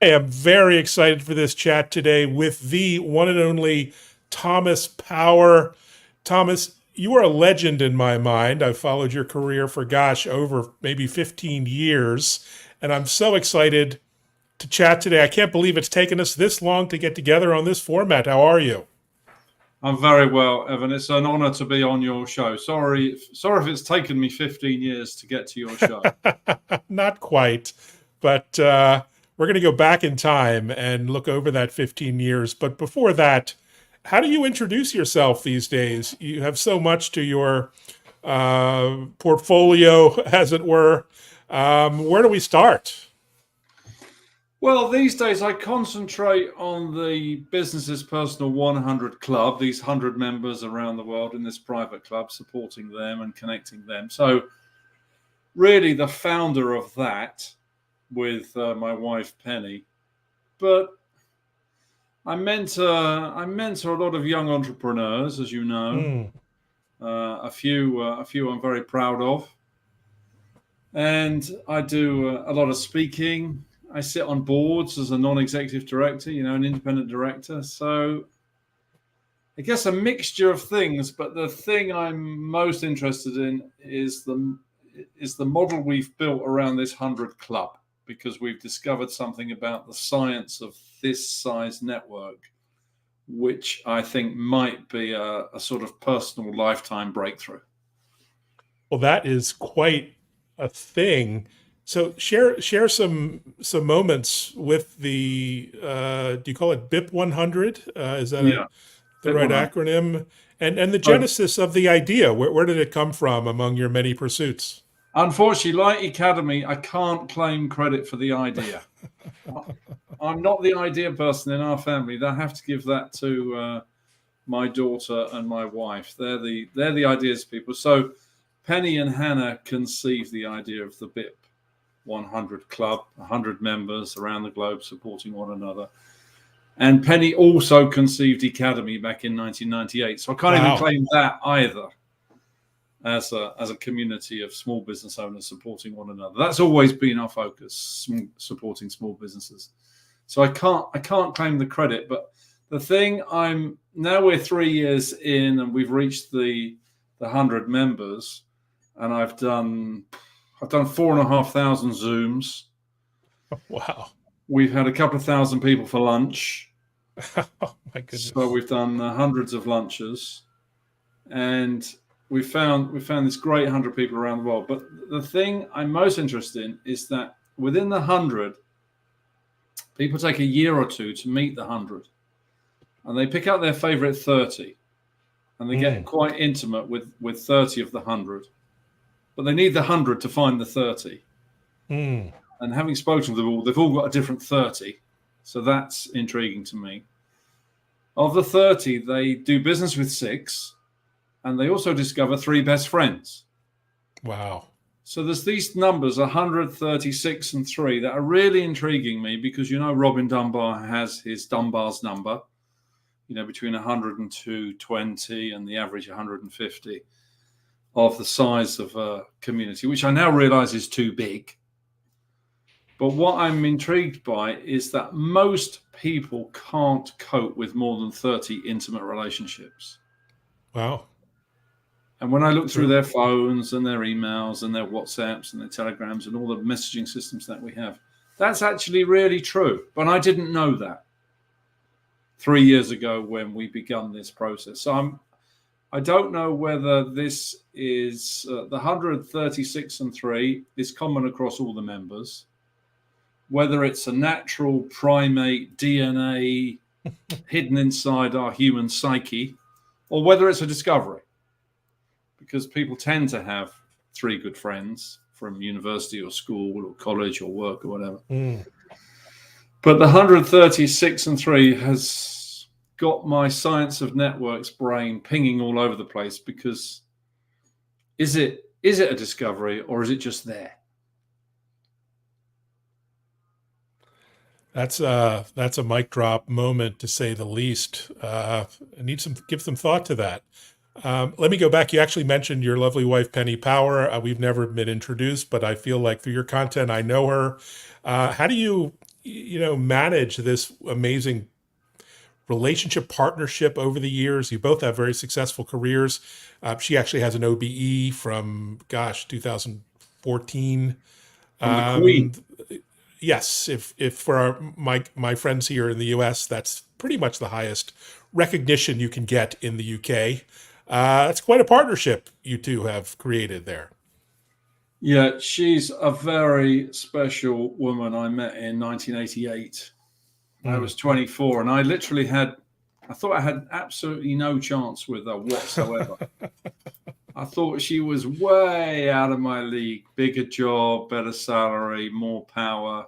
I am very excited for this chat today with the one and only Thomas Power. Thomas, you are a legend in my mind. I've followed your career for, gosh, over maybe 15 years. And I'm so excited to chat today. I can't believe it's taken us this long to get together on this format. How are you? I'm very well, Evan. It's an honor to be on your show. Sorry if it's taken me 15 years to get to your show. Not quite, but we're going to go back in time and look over that 15 years. But before that, how do you introduce yourself these days? You have so much to your portfolio, as it were. Where do we start? Well, these days I concentrate on the Business's Personal 100 Club, these 100 members around the world in this private club, supporting them and connecting them. So really the founder of that with my wife, Penny. But I mentor a lot of young entrepreneurs, as you know. A few I'm very proud of. And I do a lot of speaking. I sit on boards as a non-executive director, an independent director. So I guess a mixture of things, but the thing I'm most interested in is the model we've built around this 100 Club, because we've discovered something about the science of this size network, which I think might be a sort of personal lifetime breakthrough. Well, that is quite a thing. So share some moments with the do you call it BIP 100? Is that the right acronym? And the genesis of the idea. Where did it come from among your many pursuits? Unfortunately, like Academy, I can't claim credit for the idea. I'm not the idea person in our family. I have to give that to my daughter and my wife. They're the ideas people. So Penny and Hannah conceived the idea of the BIP 100 Club, 100 members around the globe supporting one another. And Penny also conceived Academy back in 1998. So I can't even claim that either as a community of small business owners supporting one another. That's always been our focus, supporting small businesses. So I can't claim the credit, but the thing we're 3 years in and we've reached the 100 members, and I've done 4,500 Zooms. Wow. We've had a couple of thousand people for lunch. Oh my goodness. So we've done hundreds of lunches, and we found this great 100 people around the world. But the thing I'm most interested in is that within the 100, people take a year or two to meet the 100, and they pick out their favorite 30, and they get quite intimate with 30 of the 100. But they need the 100 to find the 30. And having spoken to them all, they've all got a different 30. So that's intriguing to me. Of the 30, they do business with 6, and they also discover 3 best friends. Wow. So there's these numbers, 136 and 3, that are really intriguing me, because Robin Dunbar has his Dunbar's number, between 100 and 220, and the average 150. Of the size of a community, which I now realize is too big. But what I'm intrigued by is that most people can't cope with more than 30 intimate relationships. Wow. And when I look through their phones and their emails and their WhatsApps and their Telegrams and all the messaging systems that we have, that's actually really true. But I didn't know that 3 years ago when we began this process. So I don't know whether this is the 136 and 3 is common across all the members, whether it's a natural primate DNA hidden inside our human psyche, or whether it's a discovery, because people tend to have 3 good friends from university or school or college or work or whatever. But the 136 and 3 has got my science of networks brain pinging all over the place, because is it a discovery, or is it just there? That's a mic drop moment, to say the least. I need give some thought to that. Let me go back. You actually mentioned your lovely wife, Penny Power. We've never been introduced, but I feel like through your content, I know her. How do you manage this amazing relationship partnership over the years? You both have very successful careers. She actually has an OBE from, 2014. From the Queen. Yes, if for my friends here in the U.S., that's pretty much the highest recognition you can get in the UK. That's quite a partnership you two have created there. Yeah, she's a very special woman. I met in 1988. I was 24, and I thought I had absolutely no chance with her whatsoever. I thought she was way out of my league. Bigger job, better salary, more power,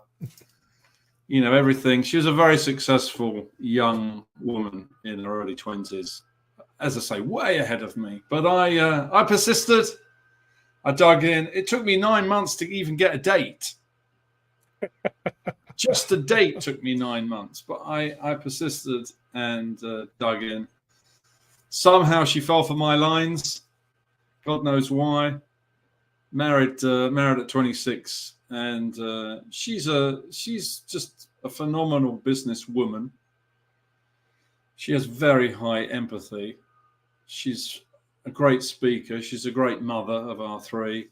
everything. She was a very successful young woman in her early 20s. As I say, way ahead of me. But I persisted. I dug in. It took me 9 months to even get a date. Just a date took me 9 months, but I persisted and dug in. Somehow she fell for my lines. God knows why. Married at 26, and she's just a phenomenal businesswoman. She has very high empathy. She's a great speaker. She's a great mother of our three.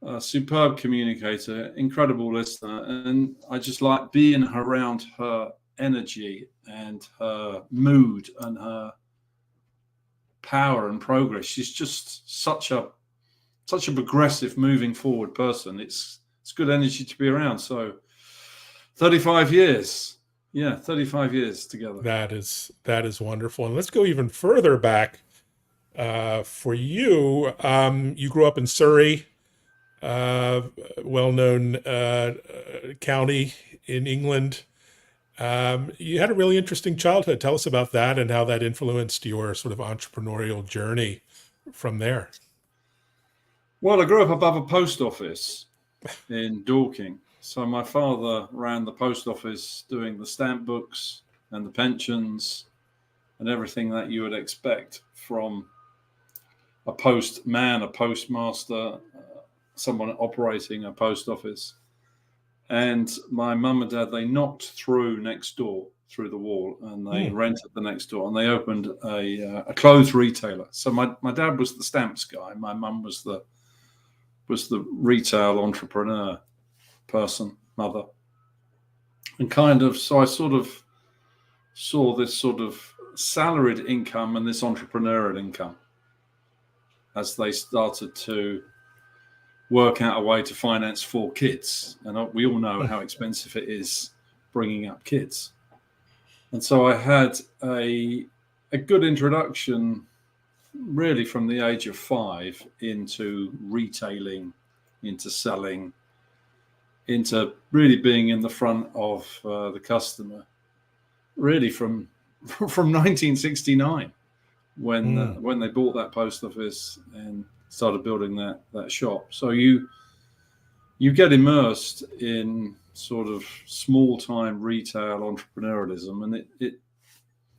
A superb communicator, incredible listener, and I just like being around her energy and her mood and her power and progress. She's just such a progressive, moving forward person. It's good energy to be around. So 35 years. Yeah, 35 years together. That is wonderful. And let's go even further back. For you, you grew up in Surrey, well-known county in England. You had a really interesting childhood. Tell us about that and how that influenced your sort of entrepreneurial journey from there. Well, I grew up above a post office in Dorking. So my father ran the post office doing the stamp books and the pensions and everything that you would expect from a postman, a postmaster, someone operating a post office. And my mum and dad, they knocked through next door, through the wall, and they rented the next door, and they opened a clothes retailer. So my dad was the stamps guy. My mum was the retail entrepreneur person, mother. And so I sort of saw this sort of salaried income and this entrepreneurial income as they started to work out a way to finance 4 kids. And we all know how expensive it is bringing up kids. And so I had a good introduction really from the age of 5 into retailing, into selling, into really being in the front of the customer, really from 1969 when they bought that post office and started building that shop. So you get immersed in sort of small time retail entrepreneurialism, and it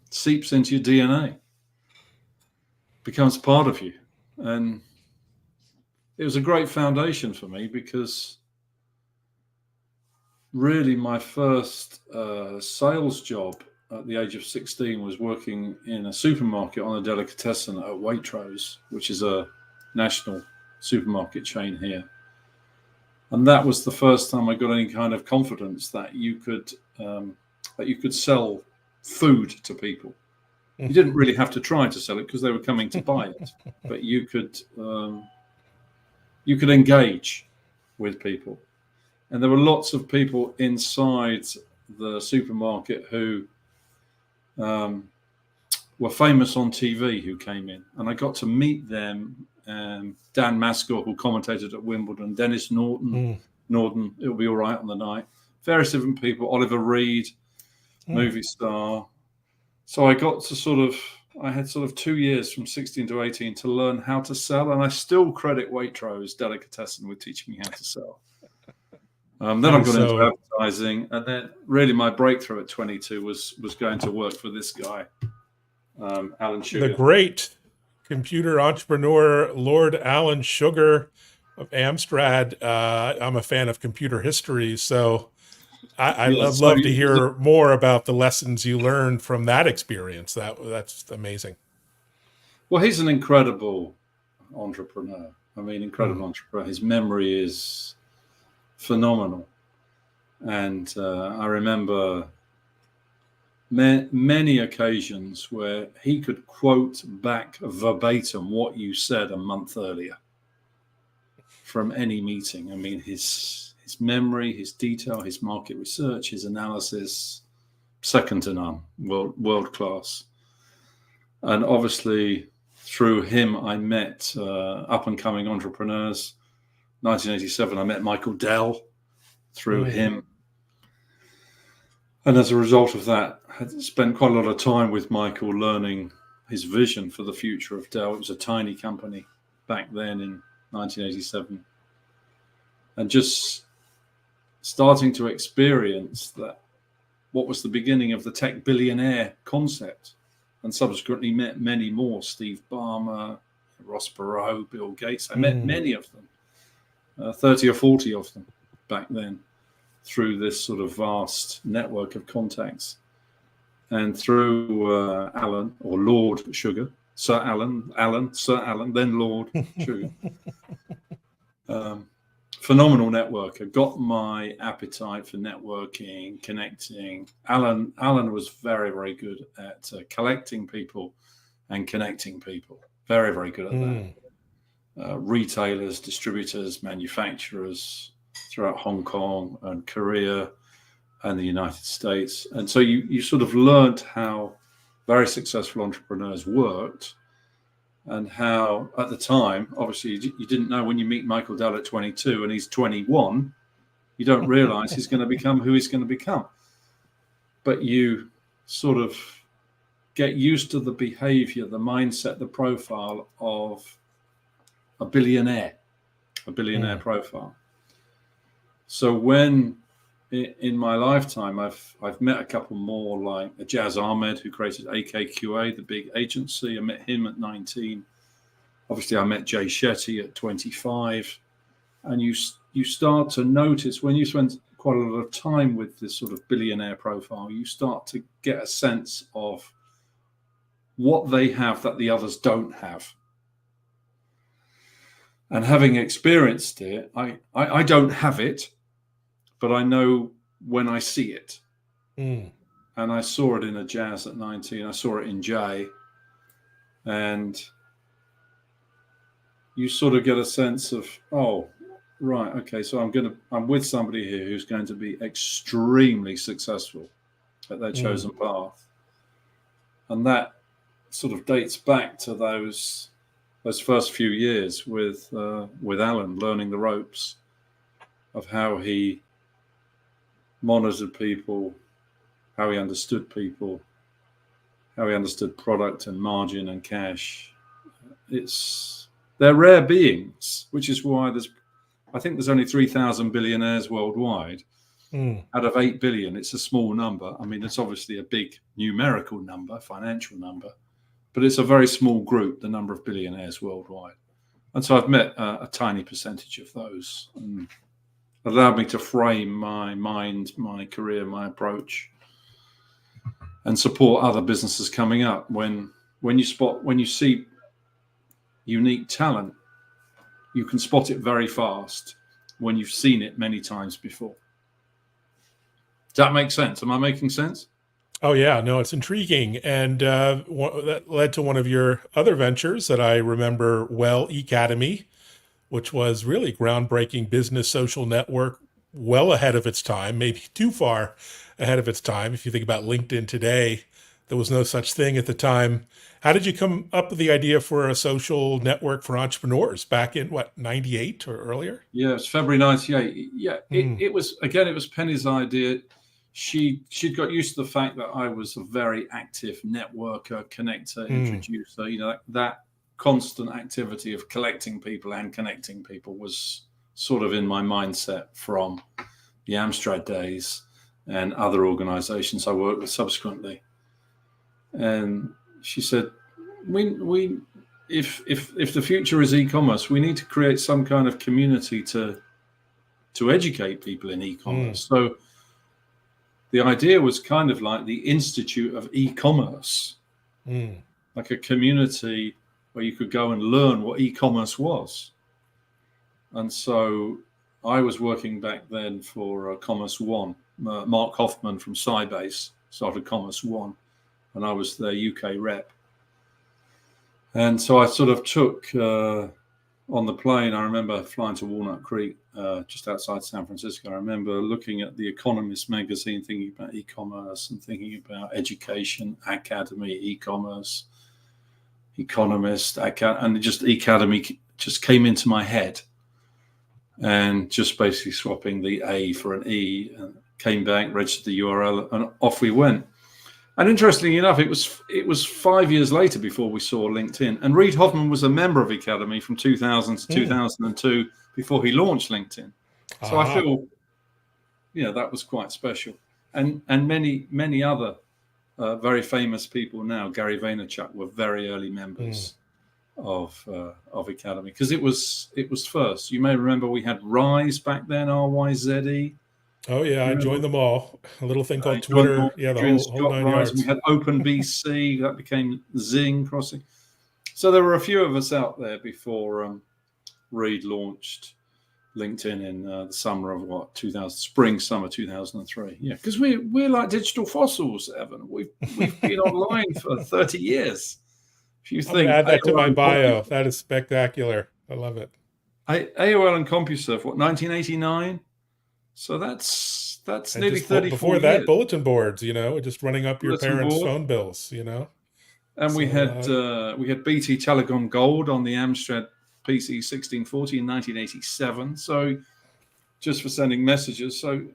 seeps into your DNA, becomes part of you. And it was a great foundation for me because really my first sales job at the age of 16 was working in a supermarket on a delicatessen at Waitrose, which is a national supermarket chain here. And that was the first time I got any kind of confidence that you could sell food to people. You didn't really have to try to sell it because they were coming to buy it, but you could engage with people. And there were lots of people inside the supermarket who were famous on TV who came in, and I got to meet them. Dan Mascott, who commentated at Wimbledon, Dennis Norton, It'll Be All Right on the Night, various different people, Oliver Reed, movie star. So I got to I had 2 years from 16 to 18 to learn how to sell, and I still credit Waitrose Delicatessen with teaching me how to sell. Then I got into advertising, and then really my breakthrough at 22 was going to work for this guy, Alan Sugar. The great computer entrepreneur, Lord Alan Sugar of Amstrad. I'm a fan of computer history, so I'd So love to hear more about the lessons you learned from that experience. That's amazing. well, he's an incredible entrepreneur. I mean, incredible Mm. entrepreneur. His memory is phenomenal. And I remember many occasions where he could quote back verbatim what you said a month earlier from any meeting. I mean, his memory, his detail, his market research, his analysis, second to none, world class. And obviously, through him, I met up and coming entrepreneurs. 1987, I met Michael Dell through him. And as a result of that, I had spent quite a lot of time with Michael learning his vision for the future of Dell. It was a tiny company back then in 1987. And just starting to experience that what was the beginning of the tech billionaire concept, and subsequently met many more, Steve Ballmer, Ross Perot, Bill Gates. I met many of them, 30 or 40 of them back then, through this sort of vast network of contacts. And through Alan, or Lord Sugar, Sir Alan, then Lord Sugar. Phenomenal networker, got my appetite for networking, connecting. Alan was very, very good at collecting people and connecting people. Very, very good at that. Retailers, distributors, manufacturers throughout Hong Kong and Korea and the United States. And so you sort of learned how very successful entrepreneurs worked, and how at the time, obviously you didn't know when you meet Michael Dell at 22 and he's 21, you don't realize he's going to become who he's going to become. But you sort of get used to the behavior, the mindset, the profile of a billionaire profile. So when in my lifetime, I've met a couple more, like Jazz Ahmed, who created AKQA, the big agency. I met him at 19. Obviously, I met Jay Shetty at 25. And you start to notice, when you spend quite a lot of time with this sort of billionaire profile, you start to get a sense of what they have that the others don't have. And having experienced it, I don't have it, but I know when I see it. And I saw it in a Jazz at 19. I saw it in Jay. And you sort of get a sense of, oh, right, okay, so I'm with somebody here who's going to be extremely successful at their chosen path. And that sort of dates back to those first few years with Alan, learning the ropes of how he monitored people, how he understood people, how he understood product and margin and cash. They're rare beings, which is why I think there's only 3,000 billionaires worldwide. Out of 8 billion, it's a small number. I mean, it's obviously a big numerical number, financial number, but it's a very small group, the number of billionaires worldwide. And so I've met a tiny percentage of those, and allowed me to frame my mind, my career, my approach, and support other businesses coming up. When you see unique talent, you can spot it very fast when you've seen it many times before. Does that make sense? Am I making sense? Oh yeah, no, it's intriguing. And that led to one of your other ventures that I remember well, Academy, which was really groundbreaking business social network, well ahead of its time, maybe too far ahead of its time. If you think about LinkedIn today, there was no such thing at the time. How did you come up with the idea for a social network for entrepreneurs back in, 98 or earlier? Yeah, it's February 98. Yeah, it was Penny's idea. She'd got used to the fact that I was a very active networker, connector, introducer. You know, that constant activity of collecting people and connecting people was sort of in my mindset from the Amstrad days and other organizations I worked with subsequently. And she said, if the future is e-commerce, we need to create some kind of community to educate people in e-commerce. So the idea was kind of like the Institute of e-commerce, like a community where you could go and learn what e-commerce was. And so I was working back then for Commerce One. Mark Hoffman from Sybase started Commerce One, and I was their UK rep. And so I sort of took, on the plane, I remember flying to Walnut Creek, just outside San Francisco. I remember looking at the Economist magazine, thinking about e-commerce and thinking about education, academy, e-commerce, Economist, and just academy just came into my head. And just basically swapping the A for an E, and came back, registered the URL, and off we went. And interestingly enough, it was 5 years later before we saw LinkedIn. And Reid Hoffman was a member of Academy from 2000 to 2002 before he launched LinkedIn. So I feel, that was quite special. And many other very famous people now, Gary Vaynerchuk, were very early members of Academy, because it was first. You may remember we had Rise back then, RYZE. Oh yeah, I joined them all. A little thing called Twitter. Yeah, the whole 9 yards. We had OpenBC, that became Zing Crossing. So there were a few of us out there before Reid launched LinkedIn in the summer of summer 2003. Yeah, because we're like digital fossils, Evan. We've been online for 30 years. If you think, add that to my bio. That is spectacular. I love it. AOL and CompuServe, 1989? So that's nearly 34 years. Before that, bulletin boards, just running up your parents' phone bills, And so, we had BT Telecom Gold on the Amstrad PC 1640 in 1987. So just for sending messages. So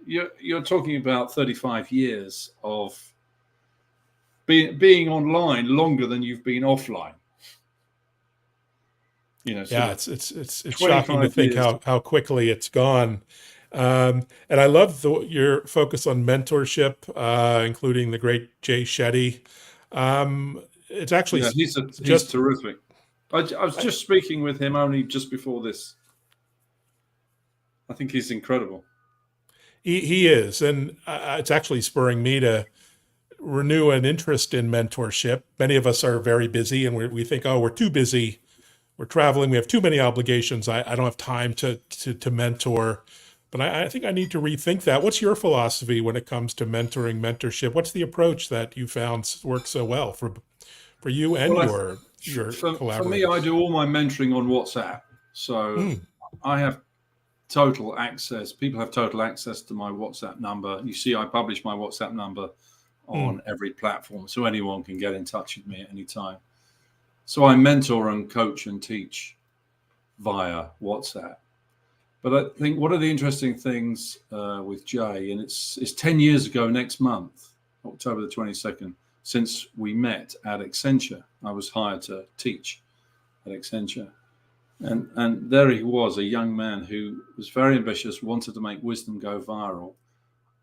you're talking about 35 years of being online longer than you've been offline. It's shocking to think how quickly it's gone. And I love your focus on mentorship, including the great Jay Shetty. It's actually he's terrific. I was just speaking with him only just before this. I think he's incredible. He is, and it's actually spurring me to renew an interest in mentorship. Many of us are very busy, and we think, we're too busy. We're traveling. We have too many obligations. I don't have time to mentor. But I think I need to rethink that. What's your philosophy when it comes to mentorship? What's the approach that you found works so well for you and your collaborators? For me, I do all my mentoring on WhatsApp. So I have total access. People have total access to my WhatsApp number. You see, I publish my WhatsApp number on every platform, so anyone can get in touch with me at any time. So I mentor and coach and teach via WhatsApp. But I think one of the interesting things with Jay, and it's 10 years ago next month, October the 22nd, since we met at Accenture. I was hired to teach at Accenture. And there he was, a young man who was very ambitious, wanted to make wisdom go viral,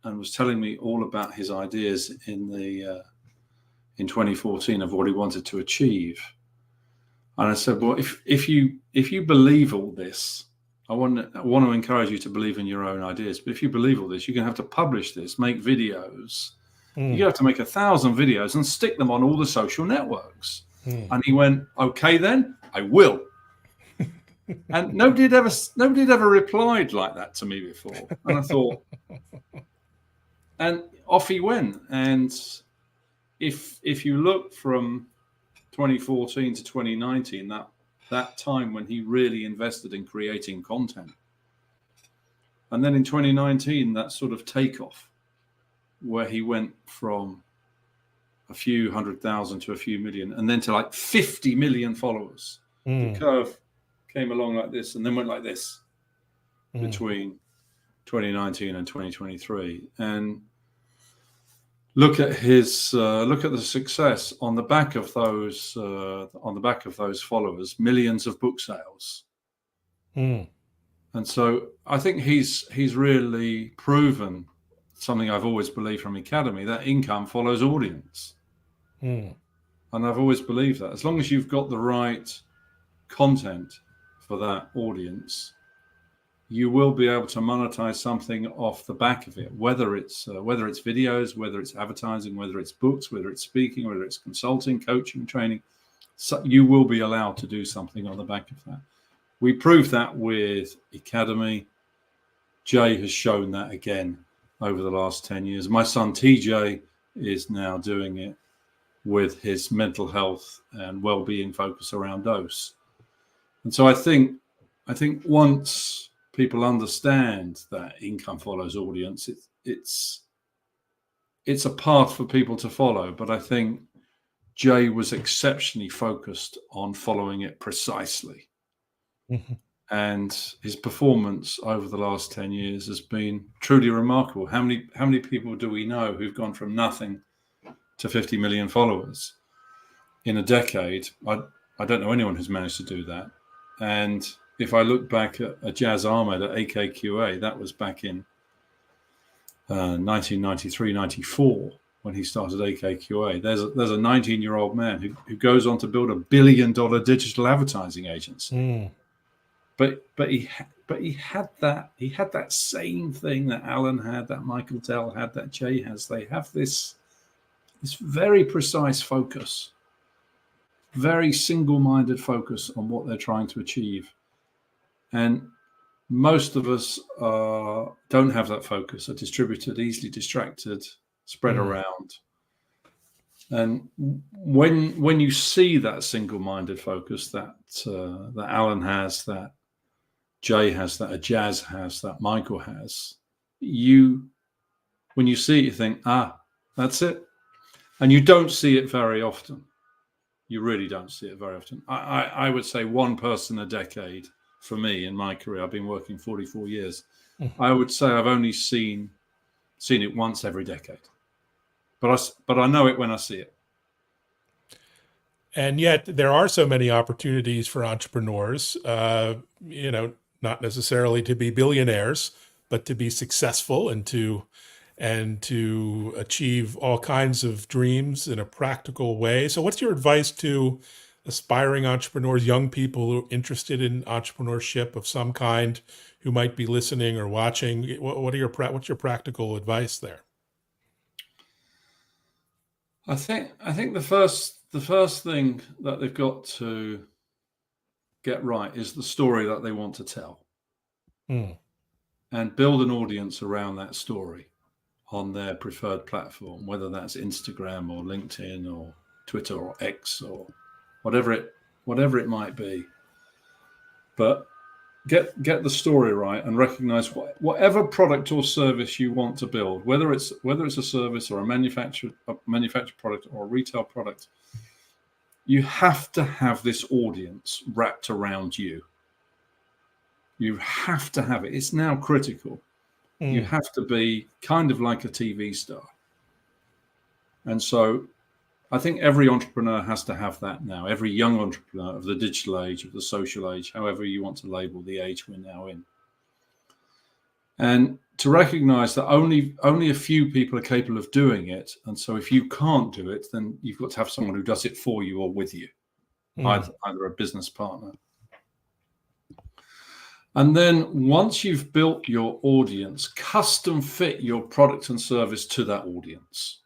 and was telling me all about his ideas in 2014 of what he wanted to achieve. And I said, well, if you believe all this, I want to encourage you to believe in your own ideas. But if you believe all this, you're going to have to publish this, make videos. You have to make 1,000 videos and stick them on all the social networks. And he went, okay, then I will. And nobody had ever replied like that to me before. And I thought, and off he went. And if you look from 2014 to 2019, that time when he really invested in creating content. And then in 2019, that sort of takeoff where he went from a few 100,000 to a few million, and then to like 50 million followers. The curve came along like this and then went like this between 2019 and 2023. And look at the success on the back of those followers, millions of book sales. And so I think he's really proven something I've always believed from Academy, that income follows audience. And I've always believed that as long as you've got the right content for that audience, you will be able to monetize something off the back of it, whether it's videos, whether it's advertising, whether it's books, whether it's speaking, whether it's consulting, coaching, training. So you will be allowed to do something on the back of that. We proved that with Academy. Jay has shown that again over the last 10 years. My son TJ is now doing it with his mental health and well-being focus around dose. And so I think once people understand that income follows audience, it's a path for people to follow. But I think Jay was exceptionally focused on following it precisely. Mm-hmm. And his performance over the last 10 years has been truly remarkable. How many people do we know who've gone from nothing to 50 million followers in a decade? I don't know anyone who's managed to do that. And if I look back at Jazz Ahmed at AKQA, that was back in 1993, 94, when he started AKQA. There's a 19-year-old man who goes on to build $1 billion digital advertising agency. Mm. But he had that same thing that Alan had, that Michael Dell had, that Jay has. They have this very precise focus, very single-minded focus on what they're trying to achieve. And most of us don't have that focus, are distributed, easily distracted, spread around. And when you see that single-minded focus that Alan has, that Jay has, that a Jazz has, that Michael has, when you see it, you think, that's it. And you don't see it very often. You really don't see it very often. I would say one person a decade for me in my career. I've been working 44 years. Mm-hmm. I would say I've only seen it once every decade. But I know it when I see it. And yet there are so many opportunities for entrepreneurs, not necessarily to be billionaires, but to be successful and to achieve all kinds of dreams in a practical way. So what's your advice to aspiring entrepreneurs, young people who are interested in entrepreneurship of some kind, who might be listening or watching? What's your practical advice there? I think the first thing that they've got to get right is the story that they want to tell, and build an audience around that story on their preferred platform, whether that's Instagram or LinkedIn or Twitter or X or whatever it might be. But get the story right and recognize whatever product or service you want to build, whether it's a service or a manufactured product or a retail product, you have to have this audience wrapped around you. You have to have it. It's now critical. You have to be kind of like a TV star. And so I think every entrepreneur has to have that now. Every young entrepreneur of the digital age, of the social age, however you want to label the age we're now in. And to recognize that only a few people are capable of doing it. And so if you can't do it, then you've got to have someone who does it for you or with you, either a business partner. And then once you've built your audience, custom fit your product and service to that audience.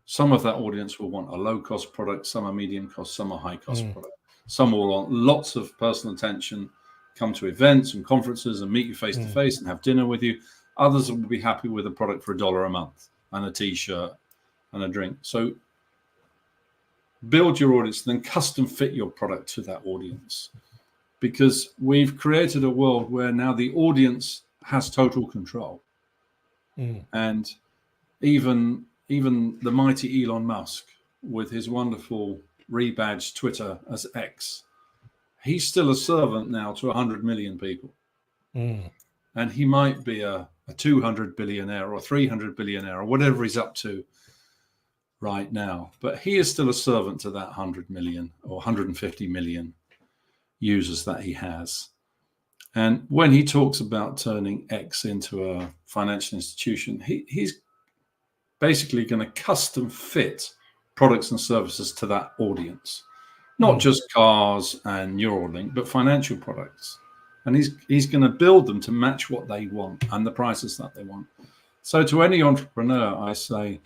Some of that audience will want a low-cost product, some are medium cost, some are high-cost product. Some will want lots of personal attention, come to events and conferences and meet you face-to-face and have dinner with you. Others will be happy with a product for $1 a month and a T-shirt and a drink. So build your audience, then custom fit your product to that audience. Because we've created a world where now the audience has total control. And even the mighty Elon Musk, with his wonderful rebadged Twitter as X, he's still a servant now to 100 million people. And he might be a 200 billionaire or 300 billionaire or whatever he's up to right now. But he is still a servant to that 100 million or 150 million users that he has. And when he talks about turning X into a financial institution, he's basically going to custom fit products and services to that audience, not just cars and Neuralink, but financial products and he's going to build them to match what they want and the prices that they want. So to any entrepreneur, I say,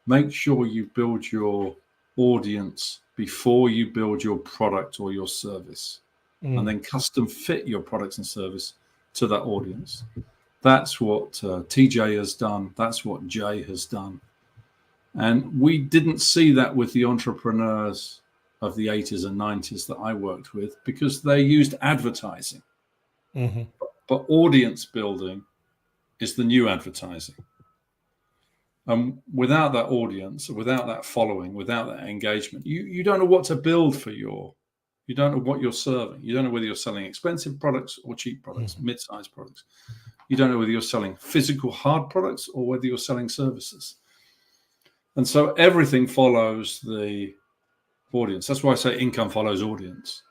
make sure you build your audience before you build your product or your service, and then custom fit your products and service to that audience. That's what TJ has done. That's what Jay has done. And we didn't see that with the entrepreneurs of the 80s and 90s that I worked with, because they used advertising. But audience building is the new advertising. Without that audience, without that following, without that engagement, you don't know what to build for you don't know what you're serving. You don't know whether you're selling expensive products or cheap products, mid-sized products. You don't know whether you're selling physical hard products or whether you're selling services. And so everything follows the audience. That's why I say income follows audience.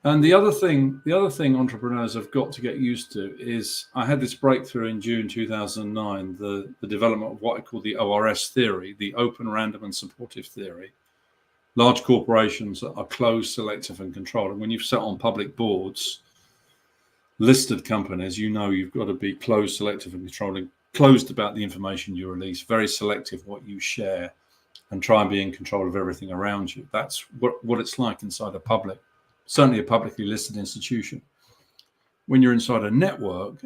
And the other thing entrepreneurs have got to get used to is, I had this breakthrough in June 2009, the development of what I call the ORS theory, the open, random, and supportive theory. Large corporations are closed, selective, and controlled. And when you've sat on public boards, listed companies, you've got to be closed, selective, and controlling. Closed about the information you release, very selective what you share, and try and be in control of everything around you. That's what it's like inside certainly a publicly listed institution. When you're inside a network,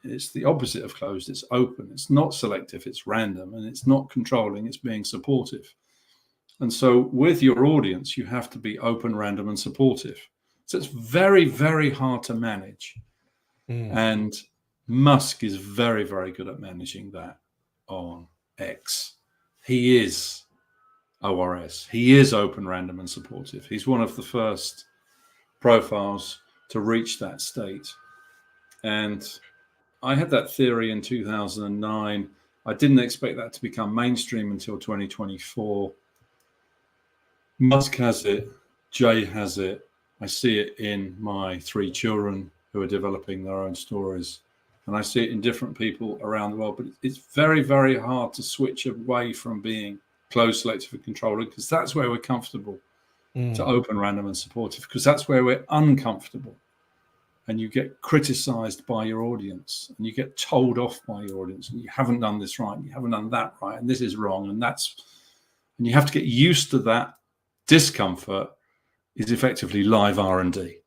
it's the opposite of closed. It's open. It's not selective. It's random, and it's not controlling. It's being supportive. And so with your audience, you have to be open, random, and supportive. So it's very, very hard to manage. And Musk is very, very good at managing that on X. He is ORS. He is open, random, and supportive. He's one of the first profiles to reach that state. And I had that theory in 2009. I didn't expect that to become mainstream until 2024. Musk has it. Jay has it. I see it in my 3 children who are developing their own stories. And I see it in different people around the world. But it's very, very hard to switch away from being closed, selective, and controlled, because that's where we're comfortable, to open, random, and supportive, because that's where we're uncomfortable. And you get criticized by your audience, and you get told off by your audience, and you haven't done this right, and you haven't done that right, and this is wrong, and you have to get used to that. Discomfort is effectively live R&D.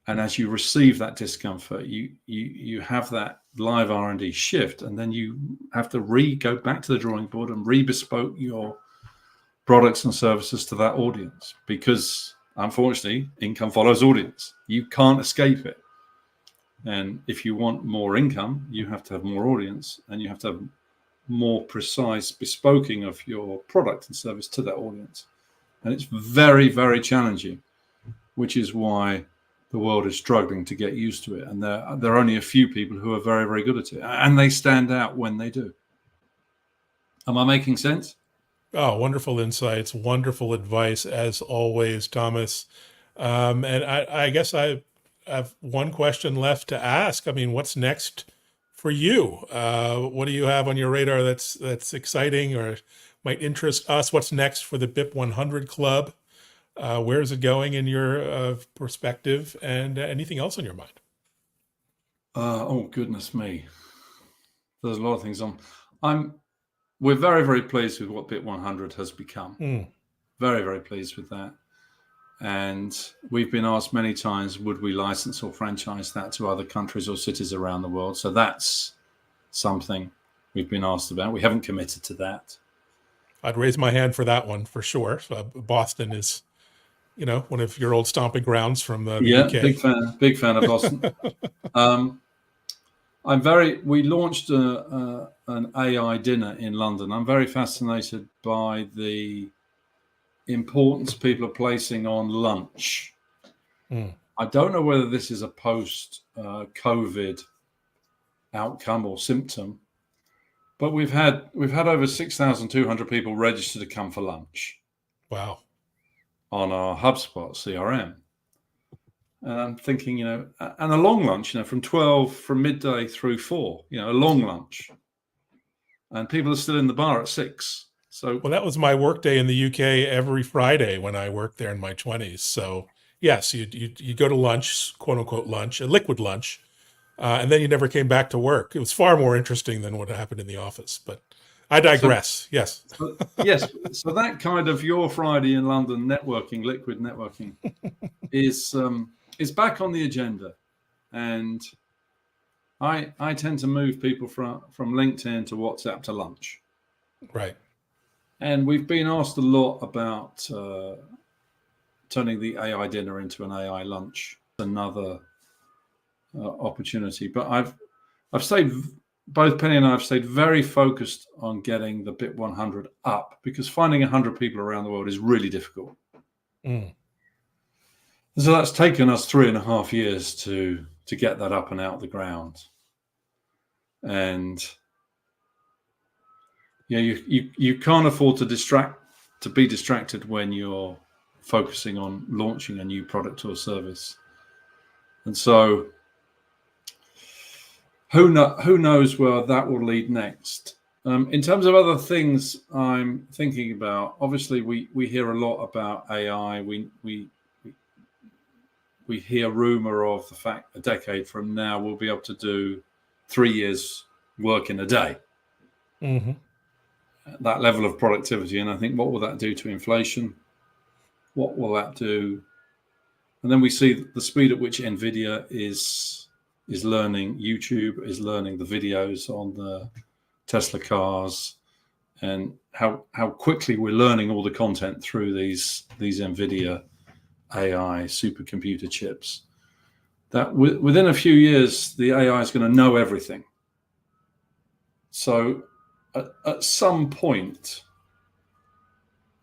And as you receive that discomfort, you have that live R&D shift, and then you have to go back to the drawing board and re-bespoke your products and services to that audience, because unfortunately, income follows audience. You can't escape it. And if you want more income, you have to have more audience, and you have to have more precise bespoking of your product and service to that audience. And it's very, very challenging, which is why the world is struggling to get used to it. And there are only a few people who are very, very good at it, and they stand out when they do. Am I making sense? Oh, wonderful insights, wonderful advice as always, Thomas. And I guess I have one question left to ask. I mean, what's next for you? What do you have on your radar that's exciting or might interest us? What's next for the BIP 100 Club? Where is it going in your perspective, and anything else on your mind? Oh, goodness me. There's a lot of things on. We're very, very pleased with what BIP 100 has become. Very, very pleased with that. And we've been asked many times, would we license or franchise that to other countries or cities around the world? So that's something we've been asked about. We haven't committed to that. I'd raise my hand for that one for sure. Boston is, one of your old stomping grounds from the UK. Big fan of Boston. We launched an AI dinner in London. I'm very fascinated by the importance people are placing on lunch. I don't know whether this is a post-COVID outcome or symptom, but we've had over 6,200 people register to come for lunch. Wow. On our HubSpot CRM. And I'm thinking, and a long lunch, from midday through 4, a long lunch. And people are still in the bar at 6. So, well, that was my work day in the UK every Friday when I worked there in my 20s. So Yes, you go to lunch, quote unquote lunch, a liquid lunch, and then you never came back to work. It was far more interesting than what happened in the office. But I So, digress. Yes. yes, so that kind of your Friday in London networking, liquid networking, is back on the agenda, and I tend to move people from LinkedIn to WhatsApp to lunch, Right. and we've been asked a lot about turning the AI dinner into an AI lunch. Another opportunity, but I've stayed. Both Penny and I have stayed very focused on getting the BIP 100 up, because finding 100 people around the world is really difficult. Mm. So that's taken us 3.5 years to get that up and out the ground. And you can't afford to be distracted when you're focusing on launching a new product or service. And so who knows where that will lead next. In terms of other things I'm thinking about, obviously we hear a lot about AI. We hear rumor of the fact a decade from now we'll be able to do 3 years work in a day. Mm-hmm. That level of productivity, and I think, what will that do to inflation? What will that do? And then we see the speed at which Nvidia is learning. YouTube is learning the videos on the Tesla cars, and how quickly we're learning all the content through these Nvidia AI supercomputer chips. That within a few years, the AI is going to know everything. So at some point,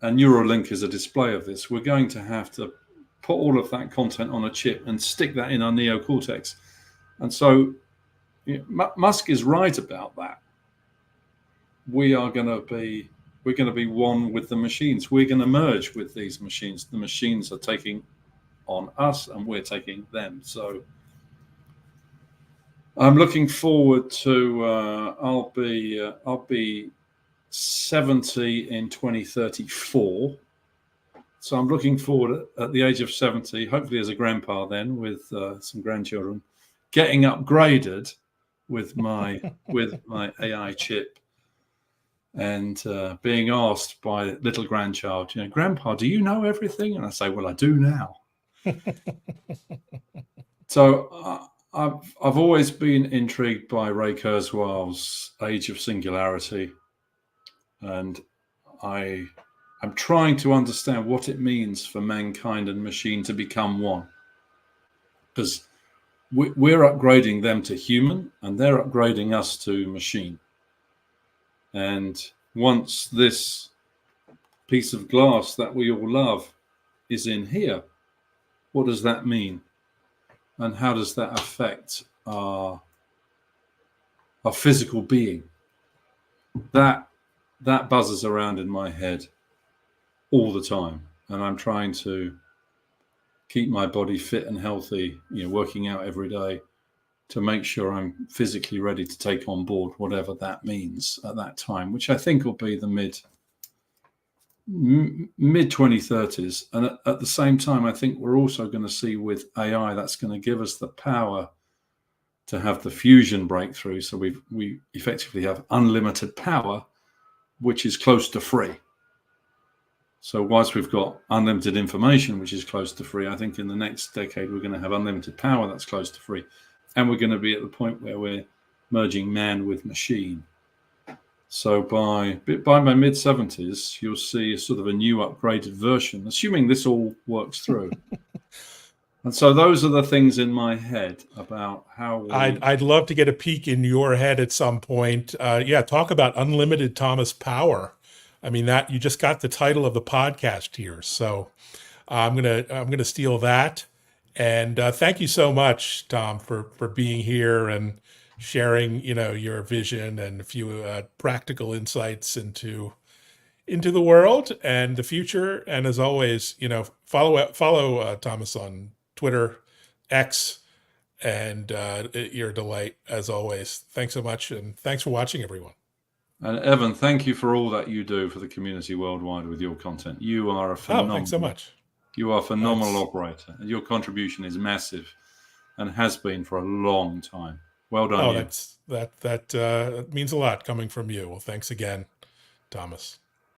and Neuralink is a display of this, we're going to have to put all of that content on a chip and stick that in our neocortex. And so Musk is right about that. We're going to be one with the machines. We're going to merge with these machines. The machines are taking on us, and we're taking them. So I'm looking forward to. I'll be 70 in 2034. So I'm looking forward at the age of 70, hopefully as a grandpa then, with some grandchildren, getting upgraded with my AI chip, and being asked by little grandchild, Grandpa, do you know everything? And I say, well, I do now. So I've always been intrigued by Ray Kurzweil's Age of Singularity, and I'm trying to understand what it means for mankind and machine to become one, because we're upgrading them to human, and they're upgrading us to machine. And once this piece of glass that we all love is in here, what does that mean? And how does that affect our physical being? That buzzes around in my head all the time. And I'm trying to keep my body fit and healthy, working out every day, to make sure I'm physically ready to take on board whatever that means at that time, which I think will be the mid 2030s. And at the same time, I think we're also going to see with AI, that's going to give us the power to have the fusion breakthrough. So we effectively have unlimited power, which is close to free. So whilst we've got unlimited information, which is close to free, I think in the next decade, we're going to have unlimited power that's close to free. And we're going to be at the point where we're merging man with machine. So by my mid-70s, you'll see a sort of a new upgraded version, assuming this all works through. And so those are the things in my head about how I'd love to get a peek in your head at some point. Talk about unlimited Thomas power. I mean, that you just got the title of the podcast here, so I'm gonna steal that. And thank you so much, Tom, for being here and sharing, your vision and a few practical insights into the world and the future. And as always, follow Thomas on Twitter, X, and you're a delight as always. Thanks so much, and thanks for watching, everyone. And Evan, thank you for all that you do for the community worldwide with your content. You are a phenomenal. Oh, thanks so much. You are a phenomenal That's operator, and your contribution is massive and has been for a long time. Well done, oh, you. that means a lot coming from you. Well, thanks again, Thomas.